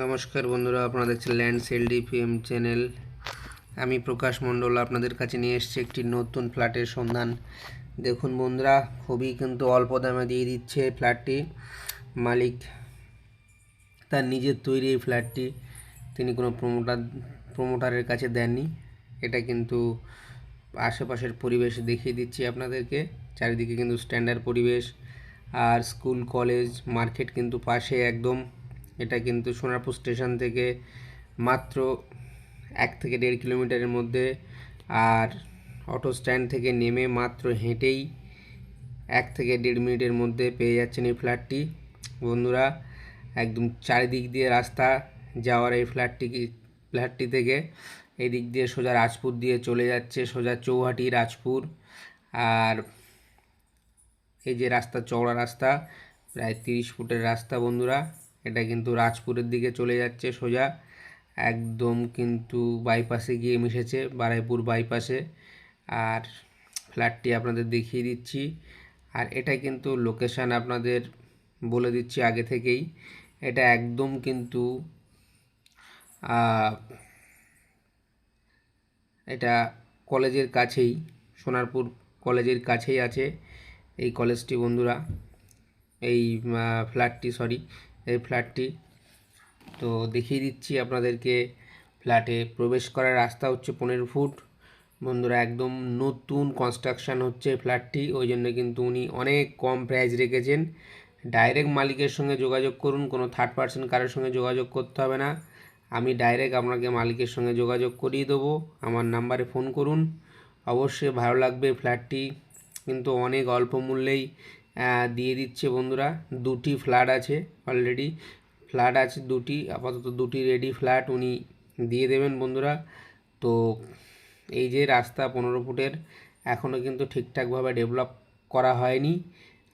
নমস্কার বন্ধুরা, আপনারা দেখছেন ল্যান্ড সেল ডিপিএম চ্যানেল। আমি প্রকাশ মণ্ডল আপনাদের কাছে নিয়ে এসেছি একটি নতুন ফ্ল্যাটের সন্ধান। দেখুন বন্ধুরা, খুবই কিন্তু অল্প দামে দিয়ে দিচ্ছে ফ্ল্যাটটি। মালিক তার নিজের তৈরি এই ফ্ল্যাটটি, তিনি কোনো প্রমোটারের কাছে দেননি। এটা কিন্তু আশেপাশের পরিবেশ দেখিয়ে দিচ্ছি আপনাদেরকে। চারিদিকে কিন্তু স্ট্যান্ডার্ড পরিবেশ, আর স্কুল কলেজ মার্কেট কিন্তু পাশে একদম। এটা কিন্তু সোনারপুর স্টেশন থেকে মাত্র 1 থেকে 1.5 কিলোমিটারের মধ্যে, আর অটো স্ট্যান্ড থেকে নেমে মাত্র হেঁটেই 1 থেকে 1.5 মিনিটের মধ্যে পেয়ে যাচ্ছেন এই ফ্ল্যাটটি। একদম চারিদিক দিয়ে রাস্তা যাওয়ার এই ফ্ল্যাটটি থেকে এই দিক দিয়ে সোজা রাজপুর দিয়ে চলে যাচ্ছে, সোজা চৌহাটি রাজপুর। আর এই যে রাস্তা, চওড়া রাস্তা, প্রায় 30 ফুটের রাস্তা বন্ধুরা। এটা কিন্তু রাজপুরের দিকে চলে যাচ্ছে সোজা, একদম কিন্তু বাইপাসে গিয়ে মিশেছে, বারাইপুর বাইপাসে। আর ফ্ল্যাটটি আপনাদের দেখিয়ে দিচ্ছি, আর এটা কিন্তু লোকেশান আপনাদের বলে দিচ্ছি আগে থেকেই। এটা একদম কিন্তু এটা কলেজের কাছেই, সোনারপুর কলেজের কাছেই আছে এই কলেজটি বন্ধুরা। এই ফ্ল্যাটটি তো দেখিয়ে দিচ্ছি আপনাদেরকে। ফ্ল্যাটে প্রবেশ করার রাস্তা হচ্ছে 15 ফুট বন্ধুরা। একদম নতুন কনস্ট্রাকশান হচ্ছে ফ্ল্যাটটি, ওই জন্য কিন্তু উনি অনেক কম প্রাইস রেখেছেন। ডাইরেক্ট মালিকের সঙ্গে যোগাযোগ করুন, কোনো থার্ড পার্সন কারোর সঙ্গে যোগাযোগ করতে হবে না। আমি ডাইরেক্ট আপনাকে মালিকের সঙ্গে যোগাযোগ করিয়ে দেবো। আমার নাম্বারে ফোন করুন, অবশ্যই ভালো লাগবে। ফ্ল্যাটটি কিন্তু অনেক অল্প মূল্যেই দিয়ে দিচ্ছে বন্ধুরা। 2টি ফ্ল্যাট আছে, অলরেডি ফ্ল্যাট আছে 2টি, আপাতত 2টি রেডি ফ্ল্যাট উনি দিয়ে দেবেন বন্ধুরা। তো এই যে রাস্তা 15 ফুটের, এখনও কিন্তু ঠিকঠাকভাবে ডেভেলপ করা হয়নি।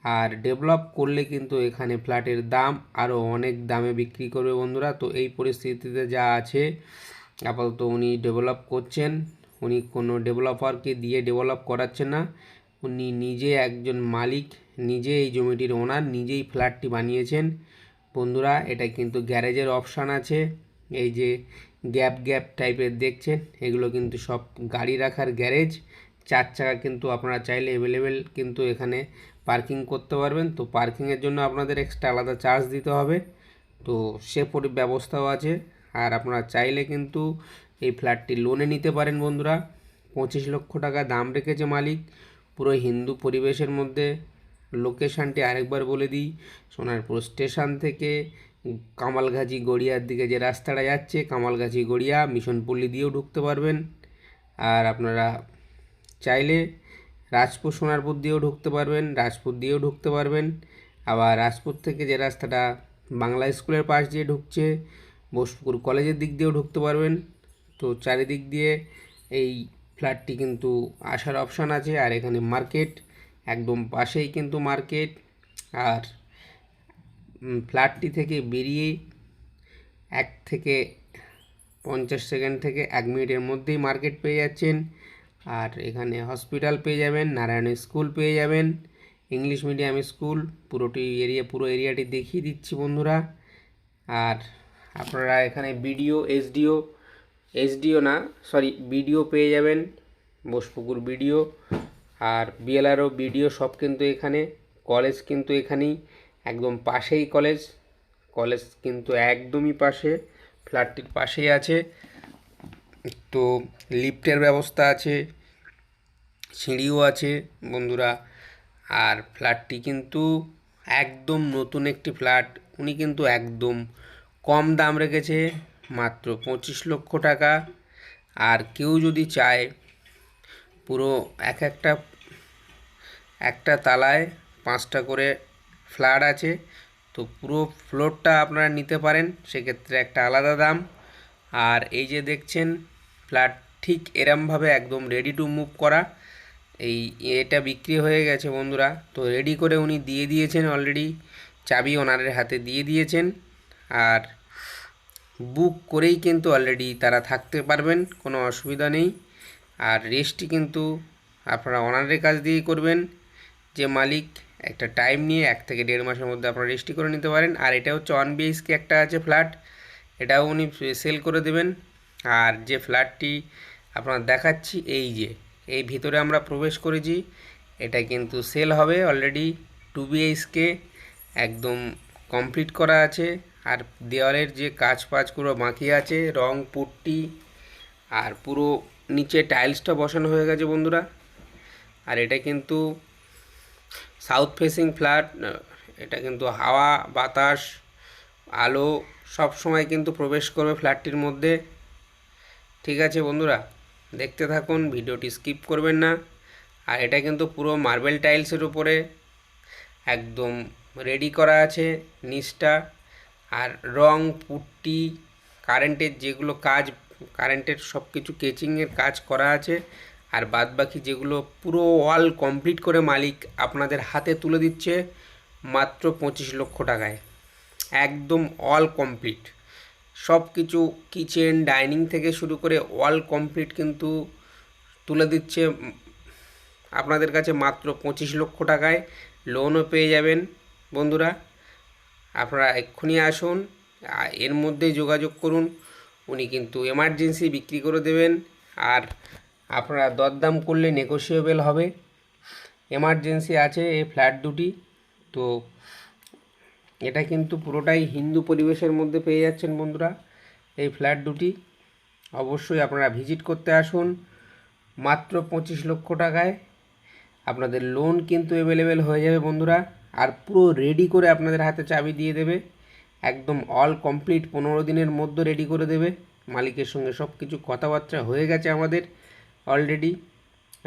আর ডেভেলপ করলে কিন্তু এখানে ফ্ল্যাটের দাম আরও অনেক দামে বিক্রি করবে বন্ধুরা। তো এই পরিস্থিতিতে যা আছে, আপাতত উনি ডেভেলপ করছেন। উনি কোনো ডেভেলপারকে দিয়ে ডেভেলপ করাচ্ছেন না, উনি নিজে একজন মালিক, নিজে এই জমিটির ওনার, নিজেই ফ্ল্যাটটি বানিয়েছেন বন্ধুরা। এটা কিন্তু গ্যারেজের অপশান আছে, এই যে গ্যাপ টাইপের দেখছেন, এগুলো কিন্তু সব গাড়ি রাখার গ্যারেজ। 4 চাকা কিন্তু আপনারা চাইলে অ্যাভেলেবেল কিন্তু এখানে পার্কিং করতে পারবেন। তো পার্কিংয়ের জন্য আপনাদের এক্সট্রা আলাদা চার্জ দিতে হবে, তো সে ব্যবস্থাও আছে। আর আপনারা চাইলে কিন্তু এই ফ্ল্যাটটি লোনে নিতে পারেন বন্ধুরা। 25 লক্ষ টাকা দাম রেখেছে মালিক, পুরো হিন্দু পরিবেশের মধ্যে। লোকেশানটি আরেকবার বলে দিই, সোনারপুর স্টেশন থেকে কামালগাছি গড়িয়ার দিকে যে রাস্তাটা যাচ্ছে, কামালগাছি গড়িয়া মিশনপল্লী দিয়েও ঢুকতে পারবেন। আর আপনারা চাইলে রাজপুর সোনারপুর দিয়েও ঢুকতে পারবেন, রাজপুর দিয়েও ঢুকতে পারবেন। আবার রাজপুর থেকে যে রাস্তাটা বাংলা স্কুলের পাশ দিয়ে ঢুকছে, বোসপুকুর কলেজের দিক দিয়েও ঢুকতে পারবেন। তো চারিদিক দিয়ে এই ফ্ল্যাটটি কিন্তু আসার অপশান আছে। আর এখানে মার্কেট, একদম পাশেই কিন্তু মার্কেট। আর ফ্ল্যাটটি থেকে বেরিয়ে 1 থেকে 50 সেকেন্ড থেকে 1 মিনিটের মধ্যেই মার্কেট পেয়ে যাচ্ছেন। আর এখানে হসপিটাল পেয়ে যাবেন, নারায়ণ স্কুল পেয়ে যাবেন, ইংলিশ মিডিয়াম স্কুল। পুরো এরিয়াটি দেখিয়ে দিচ্ছি বন্ধুরা। আর আপনারা এখানে বিডিও পেয়ে যাবেন, বোসপুকুর বিডিও আর বিএলআরও বিডিও সব কিন্তু এখানে। কলেজ কিন্তু এখানেই একদম পাশেই কলেজ কিন্তু একদমই পাশে, ফ্ল্যাটটির পাশেই আছে। তো লিফটের ব্যবস্থা আছে, সিঁড়িও আছে বন্ধুরা। আর ফ্ল্যাটটি কিন্তু একদম নতুন একটি ফ্ল্যাট, উনি কিন্তু একদম কম দাম রেখেছে, মাত্র 25 লক্ষ টাকা। আর কেউ যদি চায়, পুরো একটা তালায় 5টা করে ফ্ল্যাট আছে, তো পুরো ফ্লোরটা আপনারা নিতে পারেন, সেক্ষেত্রে একটা আলাদা দাম। আর এই যে দেখছেন ফ্ল্যাট ঠিক এরমভাবে একদম রেডি টু মুভ করা, এটা বিক্রি হয়ে গেছে বন্ধুরা। তো রেডি করে উনি দিয়ে দিয়েছেন অলরেডি, চাবি ওনারের হাতে দিয়ে দিয়েছেন। আর বুক করেই কিন্তু অলরেডি তারা থাকতে পারবেন, কোনো অসুবিধা নেই। আর রেস্টটি কিন্তু আপনারা ওনারের কাছ দিয়েই করবেন, যে মালিক। একটা টাইম নিয়ে 1 থেকে 1.5 মাসের মধ্যে আপনারা রেজিস্ট্রি করে নিতে পারেন। আর এটা হচ্ছে 1 BHK একটা আছে ফ্ল্যাট, এটাও উনি সেল করে দেবেন। আর যে ফ্ল্যাটটি আপনার দেখাচ্ছি, এই ভিতরে আমরা প্রবেশ করেছি, এটা কিন্তু সেল হবে অলরেডি। 2 BHK একদম কমপ্লিট করা আছে। আর দেওয়ালের যে কাজ পাজগুলো বাকি আছে, রং পুট্টি আর পুরো নিচে টাইলসটা বসানো হয়ে গেছে বন্ধুরা। আর এটা কিন্তু সাউথ ফেসিং ফ্ল্যাট, এটা কিন্তু হাওয়া বাতাস আলো সব সময় কিন্তু প্রবেশ করবে ফ্ল্যাটটির মধ্যে। ঠিক আছে বন্ধুরা, দেখতে থাকুন, ভিডিওটি স্কিপ করবেন না। আর এটা কিন্তু পুরো মার্বেল টাইলসের উপরে একদম রেডি করা আছে নিচটা। আর রং পুট্টি কারেন্টের যেগুলো কাজ, কারেন্টের সব কিছু কেচিংয়ের কাজ করা আছে। আর বাদ বাকি যেগুলো পুরো ওয়াল কমপ্লিট করে মালিক আপনাদের হাতে তুলে দিচ্ছে মাত্র 25 লক্ষ টাকায়। একদম অল কমপ্লিট সব কিছু, কিচেন ডাইনিং থেকে শুরু করে অল কমপ্লিট কিন্তু তুলে দিচ্ছে আপনাদের কাছে মাত্র 25 লক্ষ টাকায়। লোনও পেয়ে যাবেন বন্ধুরা। আপনারা এক্ষুনি আসুন, এর মধ্যেই যোগাযোগ করুন। উনি কিন্তু এমার্জেন্সি বিক্রি করে দেবেন। আর আপনারা দরদাম করলে নেগোশিয়েবল হবে। এমার্জেন্সি আছে এই ফ্ল্যাট দুটি। তো এটা কিন্তু পুরোটাই হিন্দু পরিবেশের মধ্যে পেয়ে যাচ্ছেন বন্ধুরা এই ফ্ল্যাট দুটি। অবশ্যই আপনারা ভিজিট করতে আসুন। মাত্র 25 লক্ষ টাকায় আপনাদের লোন কিন্তু অ্যাভেলেবেল হয়ে যাবে বন্ধুরা। আর পুরো রেডি করে আপনাদের হাতে চাবি দিয়ে দেবে, একদম অল কমপ্লিট 15 দিনের মধ্যে রেডি করে দেবে। মালিকের সঙ্গে সব কিছু কথাবার্তা হয়ে গেছে আমাদের অলরেডি।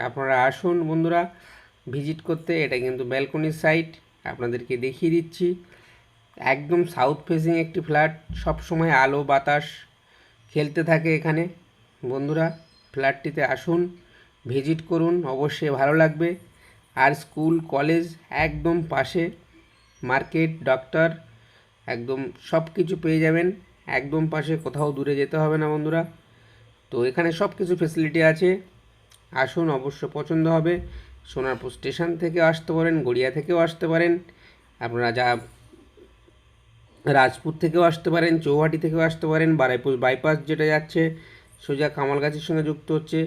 আপনারা আসুন বন্ধুরা ভিজিট করতে। এটা কিন্তু ব্যালকনির সাইড, আপনাদেরকে দেখিয়ে দিচ্ছি। একদম সাউথ ফেসিং একটি ফ্ল্যাট, সব সময় আলো বাতাস খেলতে থাকে এখানে বন্ধুরা। ফ্ল্যাটটিতে আসুন, ভিজিট করুন, অবশ্যই ভালো লাগবে। আর স্কুল কলেজ একদম পাশে, মার্কেট ডক্টর একদম সব কিছু পেয়ে যাবেন একদম পাশে, কোথাও দূরে যেতে হবে না বন্ধুরা। তো এখানে সব কিছু ফেসিলিটি আছে। আসুন, অবশ্য পছন্দ হবে। সোনারপুর স্টেশন থেকে আসতে পারেন, গড়িয়া থেকেও আসতে পারেন, আপনারা যা রাজপুর থেকেও আসতে পারেন, চৌহাটি থেকেও আসতে পারেন, বারাইপুর বাইপাস যেটা যাচ্ছে সোজা কামালগাছির সঙ্গে যুক্ত হচ্ছে,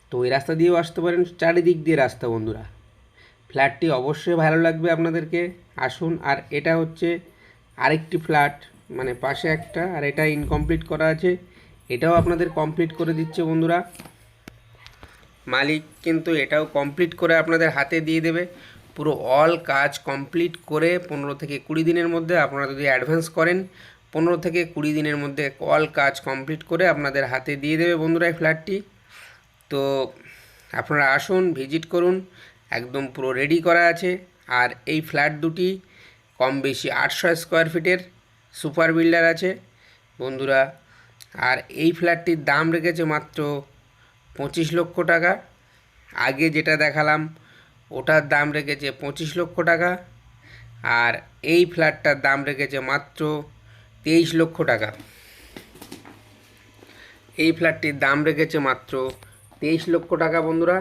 তো ওই রাস্তা দিয়েও আসতে পারেন। চারিদিক দিয়ে রাস্তা বন্ধুরা। ফ্ল্যাটটি অবশ্যই ভালো লাগবে আপনাদেরকে, আসুন। আর এটা হচ্ছে আরেকটি ফ্ল্যাট, মানে পাশে একটা, আর এটা ইনকমপ্লিট করা আছে, এটাও আপনাদের কমপ্লিট করে দিচ্ছে বন্ধুরা। মালিক কিন্তু এটাও কমপ্লিট করে আপনাদের হাতে দিয়ে দেবে। পুরো অল কাজ কমপ্লিট করে 15 থেকে 20 দিনের মধ্যে, আপনারা যদি অ্যাডভান্স করেন 15 থেকে 20 দিনের মধ্যে অল কাজ কমপ্লিট করে আপনাদের হাতে দিয়ে দেবে বন্ধুরা এই ফ্ল্যাটটি। তো আপনারা আসুন, ভিজিট করুন, একদম পুরো রেডি করা আছে। আর এই ফ্ল্যাট দুটি কম বেশি 800 স্কোয়ার ফিটের সুপার বিল্ডার আছে বন্ধুরা। আর এই ফ্ল্যাটটির দাম রেখেছে মাত্র 25 লক্ষ টাকা। আগে যেটা দেখালাম ওটার দাম রেখেছে 25 লক্ষ টাকা। আর এই ফ্ল্যাটটার দাম রেখেছে মাত্র 23 লক্ষ টাকা। এই ফ্ল্যাটটির দাম রেখেছে মাত্র 23 লক্ষ টাকা বন্ধুরা।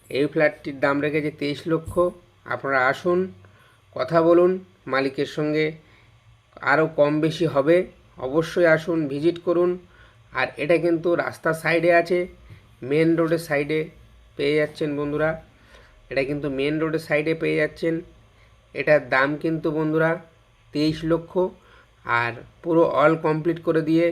এই ফ্ল্যাটটির দাম রেখেছে 23 লক্ষ। আপনারা আসুন, কথা বলুন মালিকের সঙ্গে, আরও কম বেশি হবে। অবশ্যই আসুন, ভিজিট করুন। আর এটা কিন্তু রাস্তার সাইডে আছে, মেন রোডের সাইডে পেয়ে যাচ্ছেন বন্ধুরা। এটা কিন্তু মেন রোডের সাইডে পেয়ে যাচ্ছেন। এটার দাম কিন্তু বন্ধুরা 23 লক্ষ। আর পুরো অল কমপ্লিট করে দিয়ে